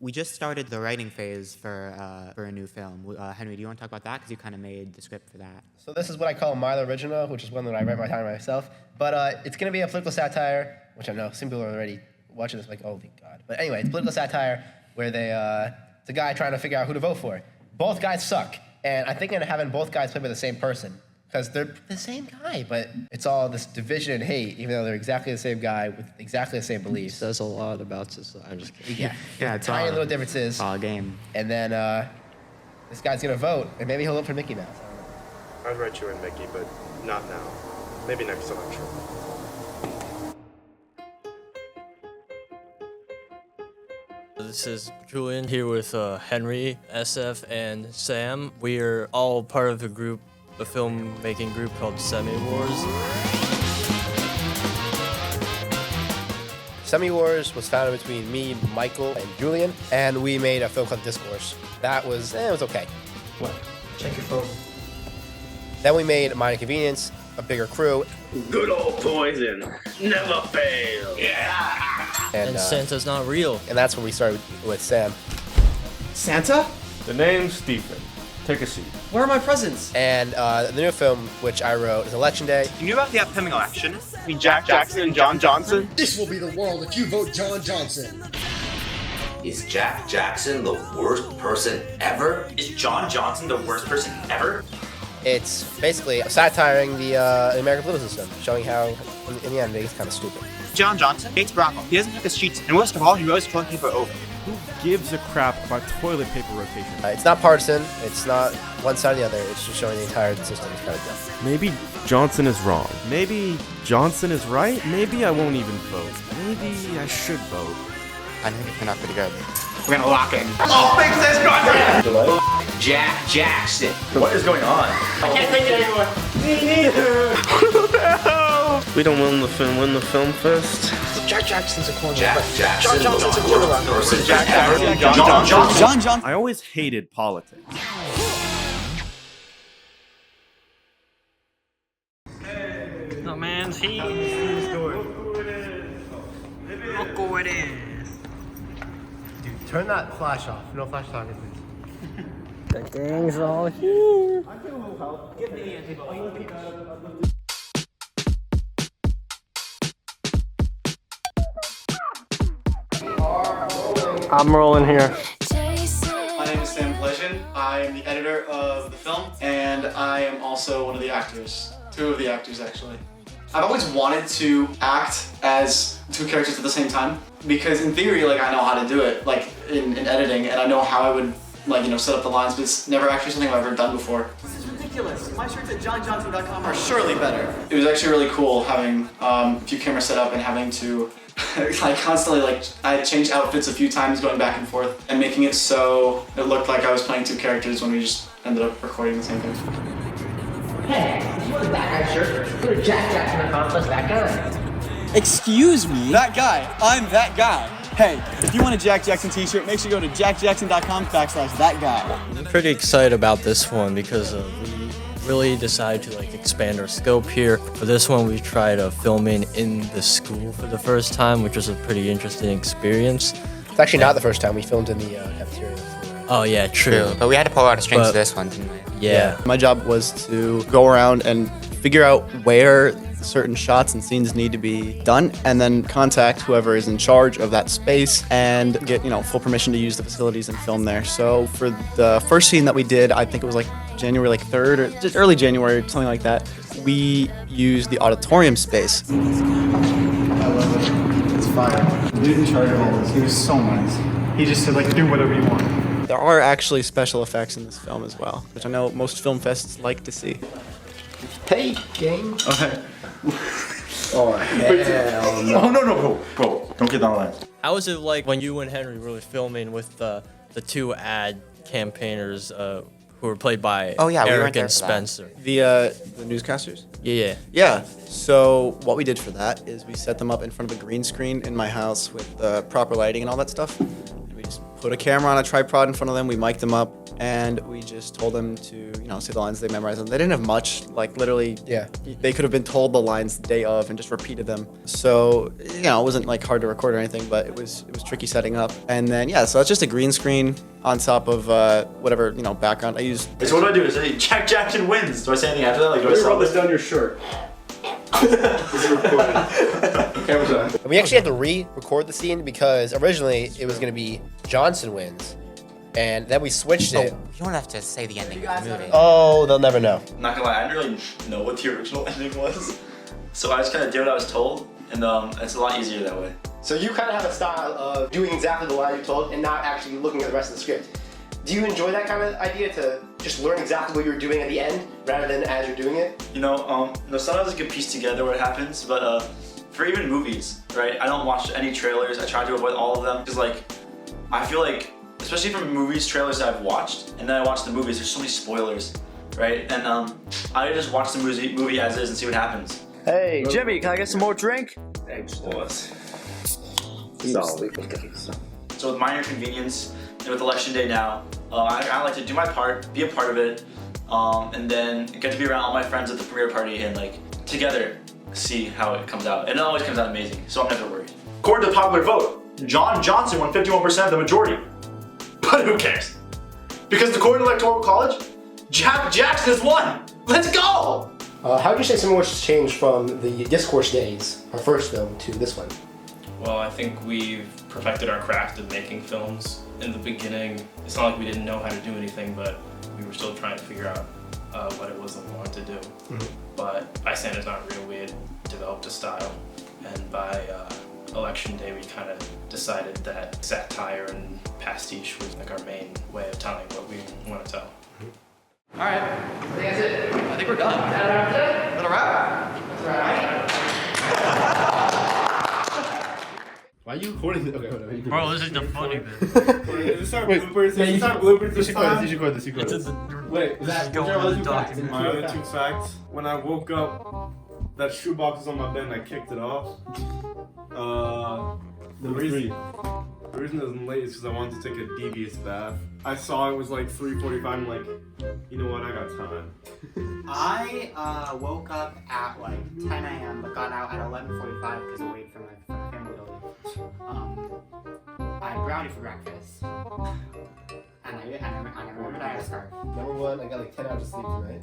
We just started the writing phase for a new film. Henry, do you want to talk about that? Because you kind of made the script for that. So this is what I call my original, which is one that I write my time myself. But it's going to be a political satire, which I know some people are already watching this like, oh, thank God. But anyway, it's political satire where it's a guy trying to figure out who to vote for. Both guys suck. And I'm thinking of having both guys played by the same person. Because they're the same guy, but it's all this division and hate, even though they're exactly the same guy with exactly the same beliefs. Says a lot about society. I'm just kidding. Yeah, It's tiny all, little differences. It's all a game. And then this guy's gonna vote, and maybe he'll vote for Mickey Mouse. I'd write you in Mickey, but not now. Maybe next election. This is Julian here with Henry, SF, and Sam. We are all part of a filmmaking group called Semi-Wars. Semi-Wars was founded between me, Michael, and Julian, and we made a film called Discourse. That was, it was okay. What? Check your phone. Then we made Minor Convenience, a bigger crew. Good old poison, never fail. Yeah. And Santa's not real. And that's when we started with Sam. Santa? The name's Stephen. Take a seat. Where are my presents? And the new film, which I wrote, is Election Day. You knew about the upcoming election? Between Jack Jackson and John Johnson? This will be the world if you vote John Johnson. Is Jack Jackson the worst person ever? Is John Johnson the worst person ever? It's basically satiring the American political system, showing how, in the end, it's kind of stupid. John Johnson hates Barack Obama. He doesn't have the streets, and worst of all, he rolls toilet paper over. Who gives a crap about toilet paper rotation? It's not partisan. It's not one side or the other. It's just showing the entire system is kind of dumb. Maybe Johnson is wrong. Maybe Johnson is right. Maybe I won't even vote. Maybe I should vote. I think it turned out pretty good. We're gonna lock in. Oh, fix this goddamn! Jack Jackson. What is going on? I can't take it anymore. Me neither. What the hell? We don't win the STEAMFest. Jack Jackson's a corner. Jack Jackson. John Johnson's a quarterback. Person Jack ever. Jackson. John Johnson. John Johnson. I always hated politics. The man's here. Look who it is. Dude, turn that flash off. No flash talking, please. The gang's all here. I'm rolling here. My name is Sam Pleasant. I am the editor of the film, and I am also one of the actors. Two of the actors, actually. I've always wanted to act as two characters at the same time, because in theory, like, I know how to do it, like, in editing, and I know how I would, like, you know, set up the lines, but it's never actually something I've ever done before. This is ridiculous. My shirts at johnjohnson.com are surely better. It was actually really cool having a few cameras set up and having to like constantly, like, I changed outfits a few times going back and forth and making it so it looked like I was playing two characters when we just ended up recording the same thing. Hey, you want that guy's shirt? Go to jackjackson.com plus that guy. Excuse me? That guy. I'm that guy. Hey, if you want a Jack Jackson t-shirt, make sure you go to jackjackson.com/that guy. I'm pretty excited about this one because we really decided to like expand our scope here. For this one, we tried filming in the school for the first time, which was a pretty interesting experience. It's actually not the first time. We filmed in the cafeteria before. Oh yeah, true. But we had to pull out a strings for this one, didn't we? Yeah. My job was to go around and figure out where certain shots and scenes need to be done, and then contact whoever is in charge of that space and get, you know, full permission to use the facilities and film there. So for the first scene that we did, I think it was like January 3rd or just early January, something like that, we used the auditorium space. I love it. It's fire. The dude in charge of all this, he was so nice. He just said, like, do whatever you want. There are actually special effects in this film as well, which I know most film fests like to see. Hey, gang. Okay. Oh, hell no. Oh, no, go. Don't get down the line. How was it like when you and Henry were filming with the two ad campaigners who were played by Eric and Spencer? The Newscasters? Yeah. Yeah, so what we did for that is we set them up in front of a green screen in my house with proper lighting and all that stuff. We just put a camera on a tripod in front of them, we mic'd them up, and we just told them to, say the lines, they memorized them. They didn't have much, like literally, they could have been told the lines the day of and just repeated them. So, it wasn't like hard to record or anything, but it was tricky setting up. And then, so it's just a green screen on top of whatever, background I used. So what do I do? Say Jack Jackson wins. Do I say anything after that? Like, do I rub this down your shirt. We actually had to re-record the scene because originally it was going to be Johnson wins, and then we switched it. You don't have to say the ending of the movie. Oh, they'll never know. Not gonna lie, I didn't really know what the original ending was, so I just kind of did what I was told, and it's a lot easier that way. So you kind of have a style of doing exactly the line you're told and not actually looking at the rest of the script. Do you enjoy that kind of idea to just learn exactly what you're doing at the end rather than as you're doing it? Sometimes I can piece together what happens, but for even movies, right? I don't watch any trailers. I try to avoid all of them because, I feel like, especially from movies, trailers that I've watched, and then I watch the movies, there's so many spoilers, right? And I just watch the movie as is and see what happens. Hey, Jimmy, can I get some more drink? Thanks, boss. So with minor convenience, and with election day now, I like to do my part, be a part of it, and then get to be around all my friends at the premiere party and together see how it comes out. And it always comes out amazing, so I'm never worried. According to popular vote, John Johnson won 51% of the majority. But who cares? Because according to Electoral College, Jack Jackson has won. Let's go! How would you say so much changed from the Discourse days, our first film, to this one? Well, I think we've perfected our craft of making films. In the beginning, it's not like we didn't know how to do anything, but we were still trying to figure out what it was that we wanted to do. But by Santa's Not Real, we had developed a style, and by election day, we kind of decided that satire and pastiche was our main way of telling what we want to tell. All right, I think that's it. I think we're done. Is that a wrap? That's right. Why are you recording this? Okay, whatever. Bro, this is the funny bit. Is this our bloopers? Is this our bloopers this time? You should record this. Wait, This is going on the document. my other two facts. When I woke up, that shoebox was on my bed and I kicked it off. The reason I was late is because I wanted to take a devious bath. I saw it was like 3:45. I'm like, you know what? I got time. I woke up at 10 a.m. but got out at 11:45 because I waited for my family to leave. I had brownie for breakfast. And I remembered I had a scarf. Number one, I got 10 hours of sleep tonight.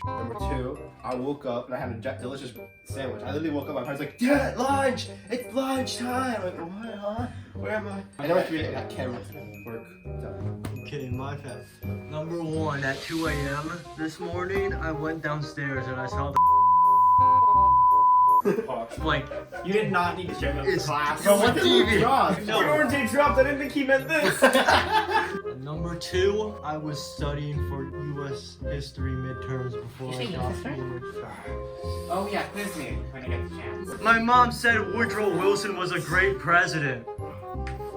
Number two, I woke up and I had a delicious sandwich. I literally woke up, my parents like, Dad, lunch! It's lunchtime! I'm like, what, huh? Where am I? And number three, I got camera work done. Okay, my fifth. Number one, at 2 a.m. this morning, I went downstairs and I saw the you did not need to show up to class. Yo, what TV? No, Georgie dropped. I didn't think he meant this. Number two, I was studying for U.S. history midterms before I got here. Oh yeah, quiz me when I get the chance. My mom said Woodrow Wilson was a great president.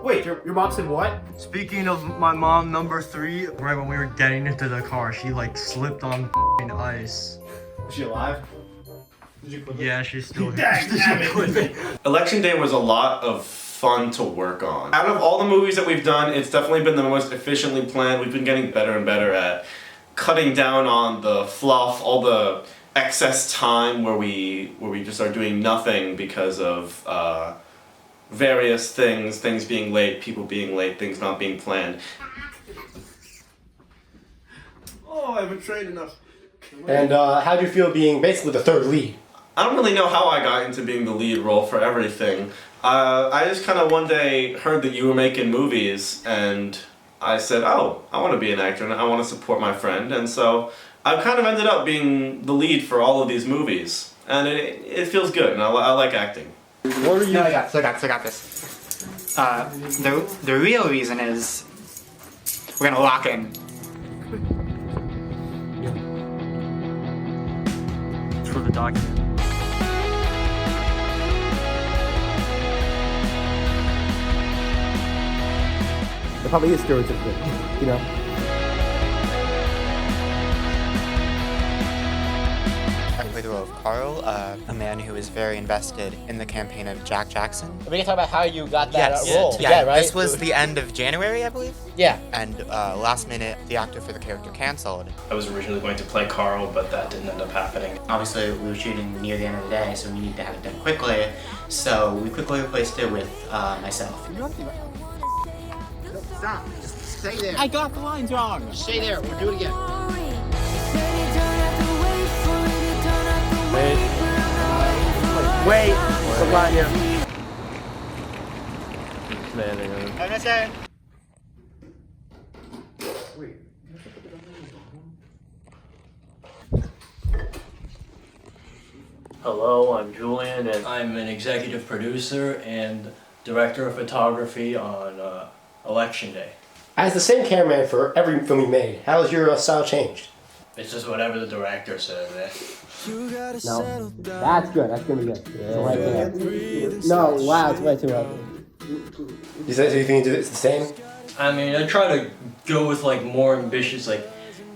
Wait, your mom said what? Speaking of my mom, number three, right when we were getting into the car, she slipped on ice. Is she alive? Yeah, she's still here. Election Day was a lot of fun to work on. Out of all the movies that we've done, it's definitely been the most efficiently planned. We've been getting better and better at cutting down on the fluff, all the excess time where we just are doing nothing because of various things being late, people being late, things not being planned. Oh, I haven't trained enough. And how do you feel being basically the third lead? I don't really know how I got into being the lead role for everything. I just kind of one day heard that you were making movies, and I said, oh, I want to be an actor and I want to support my friend. And so I kind of ended up being the lead for all of these movies. And it feels good, and I like acting. What are you? No, I got this. The real reason is we're gonna lock in. It's for the document. There probably is stereotypical, you know? I can play the role of Carl, a man who is very invested in the campaign of Jack Jackson. We can talk about how you got that role. Yeah, right? This was the end of January, I believe. Yeah. And last minute, the actor for the character canceled. I was originally going to play Carl, but that didn't end up happening. Obviously, we were shooting near the end of the day, so we needed to have it done quickly. So we quickly replaced it with myself. Stop. Just stay there. I got the lines wrong. Stay there. We'll do it again. Wait. Lasagna. Hello, I'm Julian, and I'm an executive producer and director of photography on Election Day. As the same cameraman for every film you made, how has your style changed? It's just whatever the director says, man. No, that's good. That's gonna be good. So right there. No, wow, it's way too ugly. You think it's the same? I mean, I try to go with like more ambitious like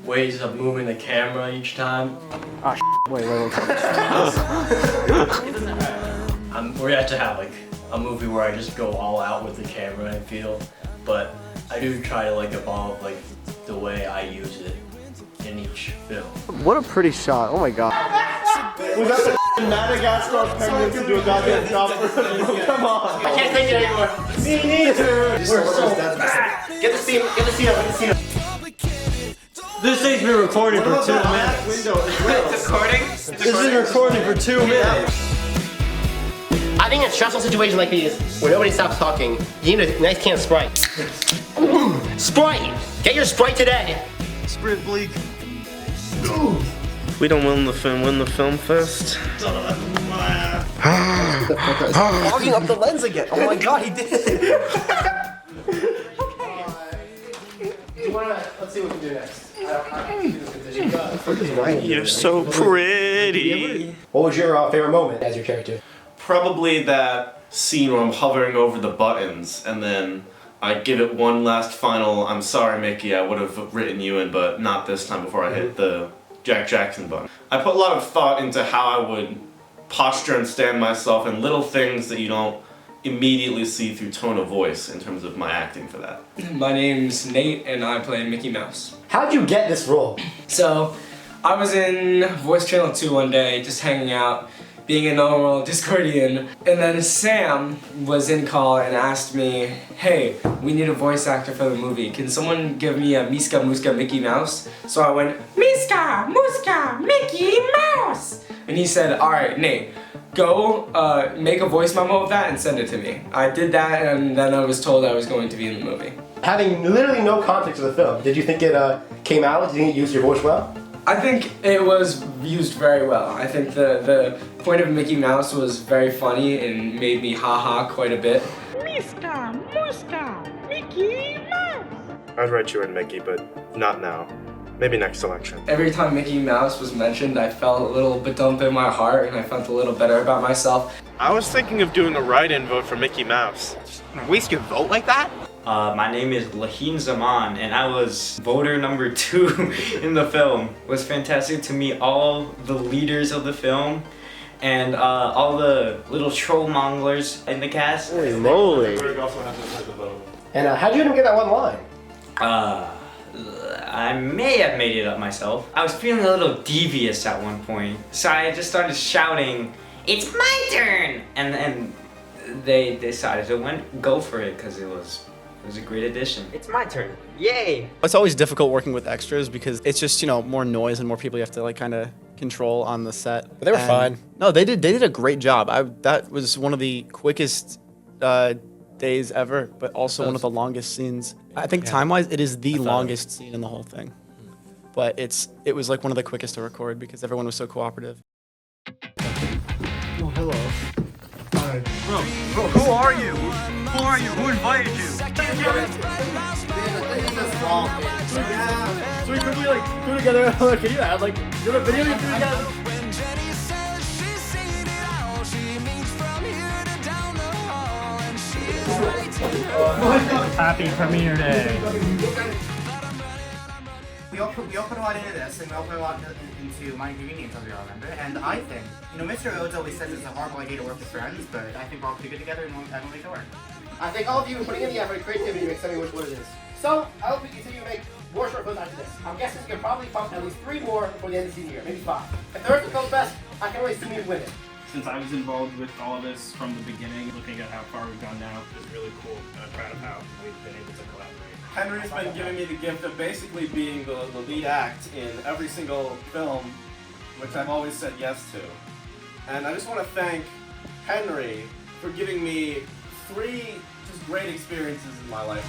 ways of moving the camera each time. Ah, wait. We're yet to have like a movie where I just go all out with the camera, I feel, but I do try to like evolve like the way I use it in each film. What a pretty shot. Oh my god. Was that the Madagascar penguins to do a goddamn job for Come on. I can't take it anymore. Me neither. We're so bad. Get the scene up. This thing's been recording for 2 minutes. Window as well. It's recording? This is recording for 2 minutes. I think in stressful situations like these, where nobody stops talking, you need a nice can of Sprite. Sprite! Get your Sprite today! Sprint bleak. We don't win the film fest. Fogging up the lens again. Oh my god, he did it. Let's see what we can do next. You're so pretty. What was your favorite moment as your character? Probably that scene where I'm hovering over the buttons and then I give it one last final, I'm sorry Mickey, I would have written you in, but not this time before I hit the Jack Jackson button. I put a lot of thought into how I would posture and stand myself and little things that you don't immediately see through tone of voice in terms of my acting for that. My name's Nate and I play Mickey Mouse. How'd you get this role? So, I was in Voice Channel 2 one day, just hanging out, being a normal Discordian, and then Sam was in call and asked me, hey, we need a voice actor for the movie. Can someone give me a Miska Muska Mickey Mouse? So I went, Miska Muska Mickey Mouse! And he said, alright, Nate, go make a voice memo of that and send it to me. I did that and then I was told I was going to be in the movie. Having literally no context of the film, did you think it came out? Did you think it used your voice well? I think it was used very well. I think the point of Mickey Mouse was very funny and made me ha-ha quite a bit. Miska Muska Mickey Mouse. I'd write you in, Mickey, but not now. Maybe next election. Every time Mickey Mouse was mentioned, I felt a little ba-dump in my heart and I felt a little better about myself. I was thinking of doing a write-in vote for Mickey Mouse. Waste your vote like that? My name is Lahin Zaman, and I was voter number 2 in the film. It was fantastic to meet all the leaders of the film and all the little troll monglers in the cast. Holy moly. And how'd you even get that one line? I may have made it up myself. I was feeling a little devious at one point, so I just started shouting, "It's my turn!" And then they decided to go for it because it was a great addition. It's my turn. Yay! It's always difficult working with extras because it's just, you know, more noise and more people you have to like kind of control on the set. But they were fine. No, they did a great job. That was one of the quickest days ever, but also one of the longest scenes. I think time-wise, it is the longest scene in the whole thing. But it was like one of the quickest to record because everyone was so cooperative. Oh, hello. Hi. Bro, who are you? Who are you? Who invited you? So we quickly like do it together. Can you add like do the video you do together? Happy premiere day. we all put a lot into this, and we all put a lot into my ingredients, as we all remember. And I think, Mr. Rhodes always says it's a horrible idea to work with friends, but I think we're all too good together and we'll make it work. I thank all of you for putting in the effort and creativity to make something which what it is. So, I hope we continue to make more short films after this. I'm guessing we can probably pump at least 3 more before the end of the year, maybe 5. If there is a film fest, I can only assume you win it. Since I was involved with all of this from the beginning, looking at how far we've gone now is really cool, and I'm proud of how we've been able to collaborate. Henry's been giving me the gift of basically being the lead act in every single film, which I've always said yes to. And I just want to thank Henry for giving me 3 just great experiences in my life.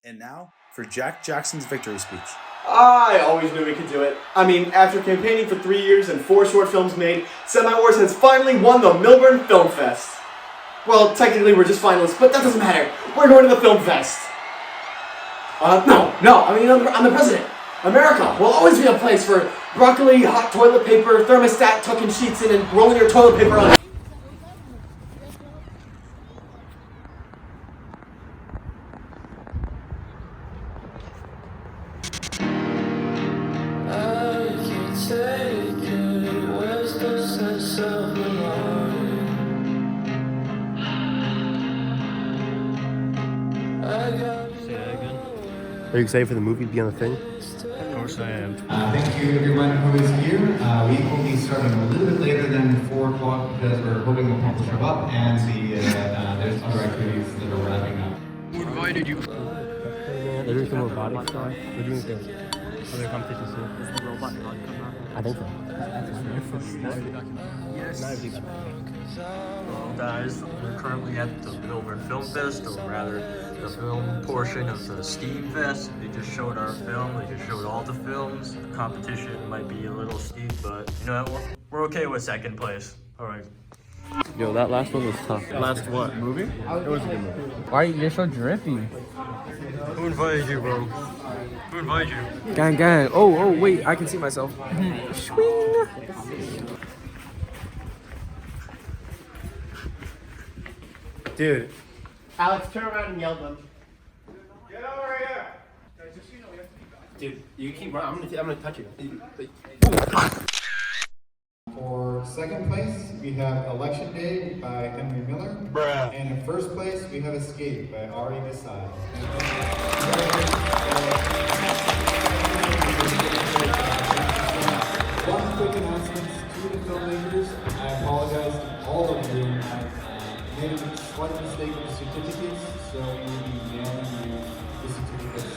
And now for Jack Jackson's victory speech. I always knew we could do it. I mean, after campaigning for 3 years and 4 short films made, Semi-Wars has finally won the Milburn Film Fest. Well, technically we're just finalists, but that doesn't matter. We're going to the Film Fest. No, I mean, I'm the president. America will always be a place for broccoli, hot toilet paper, thermostat, tucking sheets in, and rolling your toilet paper on. Are you excited for the movie to be on the thing? Of course I am. Thank you everyone who is here. We will be starting a little bit later than 4 o'clock because we're hoping more people show up and there's other activities that are wrapping up. Who invited you? They're doing some robotics stuff. They're doing other competitions too. Is the robot god coming out? I think so. Yes. Well guys, we're currently at the Milburn Film Fest, or rather the film portion of the STEAMFest. They just showed our film, they just showed all the films. The competition might be a little steep, but you know what? We're okay with second place. Alright. Yo, that last one was tough. Last what? Movie? It was a good movie. Why you're so drippy? Who invited you, bro? Who invited you? Gang. Oh, wait, I can see myself. Swing. Dude. Alex, turn around and yell at them. Get over here! Dude, you keep running. I'm gonna touch you. For second place, we have Election Day by Henry Miller. Bruh. And in first place, we have Escape by Ari Desai. One quick announcement to the filmmakers. I apologize to all of you. I made a slight mistake with the certificates, so we will be mailing you the certificates.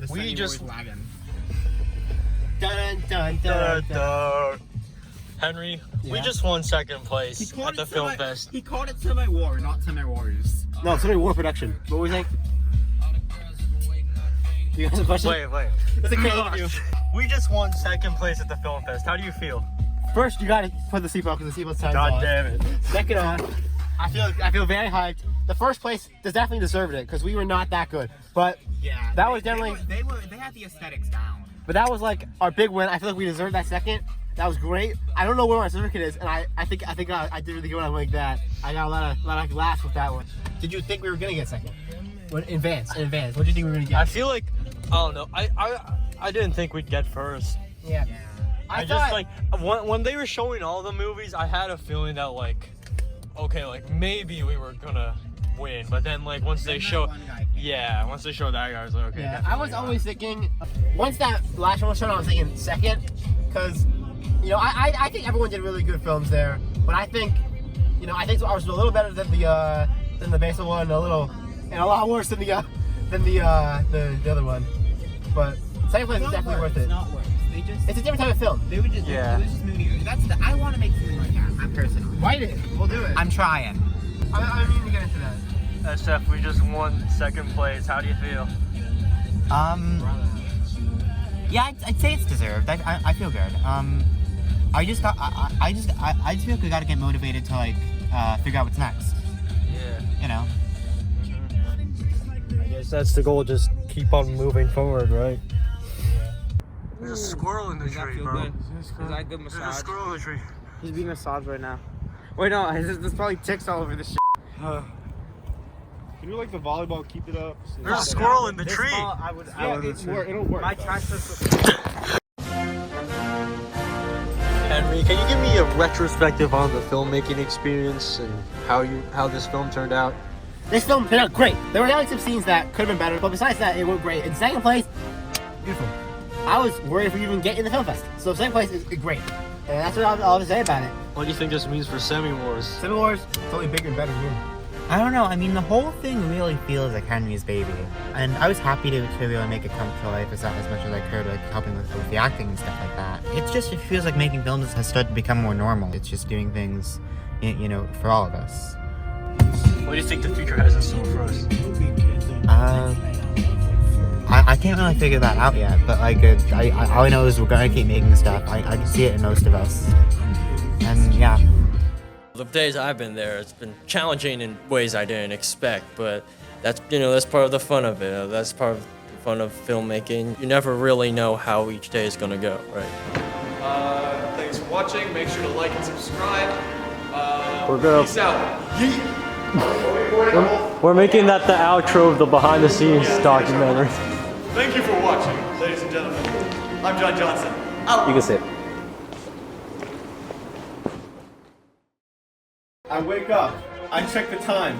We just Henry, we just won second place at the Film Fest. He called it Semi-War, not Semi-Wars. No, Semi-War production. What were we saying? You got a question? Wait. That's a great We just won second place at the Film Fest. How do you feel? First, you gotta put the seatbelt because the seatbelt's tied God on. damn it. Second on, I feel very hyped. The first place definitely deserved it because we were not that good. But Yeah, that was definitely. They had the aesthetics down. But that was like our big win. I feel like we deserved that second. That was great. I don't know where my certificate is, and I think I did really good when I went like that. I got a lot of laughs with that one. Did you think we were gonna get second? In advance. What do you think we were gonna get? I feel like, I don't know. I didn't think we'd get first. Yeah. I just like when they were showing all the movies, I had a feeling that like, okay, like maybe we were gonna win, but then like once they show, once they showed that guy, I was like, okay. Yeah, I was always thinking, once that last one was shown, I was thinking second, because, you know, I think everyone did really good films there, but I think, you know, I think ours was a little better than the than the baseball one, and a lot worse than the other one. But second place is definitely worth it. It's not worse. It's a different type of film. It was just moodier. I want to make something like that. I'm personally. Write it. We'll do it. I'm trying. I mean to get into that. SF, we just won second place. How do you feel? Yeah, I'd say it's deserved. I feel good. I just feel like we gotta get motivated to like figure out what's next. Yeah. You know. I guess that's the goal. Just keep on moving forward, right? There's a squirrel in the tree, bro. Is that a good massage? There's a squirrel in the tree. He's being massaged right now. Wait, no, there's probably ticks all over the shit. Can you like the volleyball keep it up? There's a squirrel in the tree. It'll work. My transfer. Henry, can you give me a retrospective on the filmmaking experience and how this film turned out? This film turned out great. There were like some scenes that could have been better, but besides that, it went great. In second place, beautiful. I was worried if we even get in the film fest. So second place is great. And that's what I'll have to say about it. What do you think this means for Semi-Wars? Semi-Wars, it's only bigger and better here. I don't know. I mean, the whole thing really feels like Henry's baby, and I was happy to be able to make it come to life as much as I could, like helping with the acting and stuff like that. It feels like making films has started to become more normal. It's just doing things, you know, for all of us. What do you think the future has in store for us? I can't really figure that out yet, but like, all I know is we're gonna keep making stuff. I can see it in most of us, and yeah. The days I've been there, it's been challenging in ways I didn't expect, but that's part of the fun of it. That's part of the fun of filmmaking. You never really know how each day is gonna go, right? Thanks for watching. Make sure to like and subscribe. We're gonna- Peace out. Yeet. We're making that the outro of the behind-the-scenes documentary. Thank you for watching, ladies and gentlemen. I'm John Johnson. Out. You can sit. I wake up, I check the time,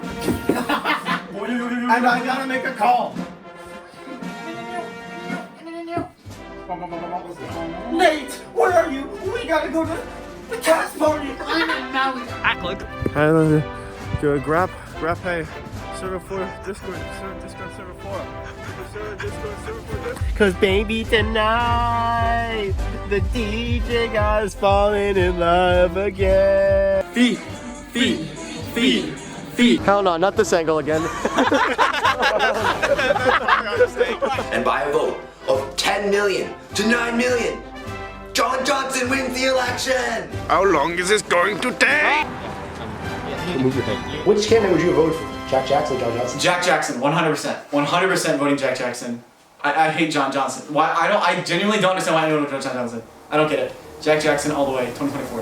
and I gotta make a call. Nate, where are you? We gotta go to the cast party. And GRAHPAYY server 4 Discord server 4. Discord server 4. Cause baby tonight, the DJ got us falling in love again. Feet. Hell no, not this angle again. And by a vote of 10 million to 9 million, John Johnson wins the election! How long is this going to take? Move your head. Which candidate would you vote for? Jack Jackson or John Johnson? Jack Jackson, 100%. 100% voting Jack Jackson. I hate John Johnson. I genuinely don't understand why anyone would vote John Johnson. I don't get it. Jack Jackson all the way, 2024.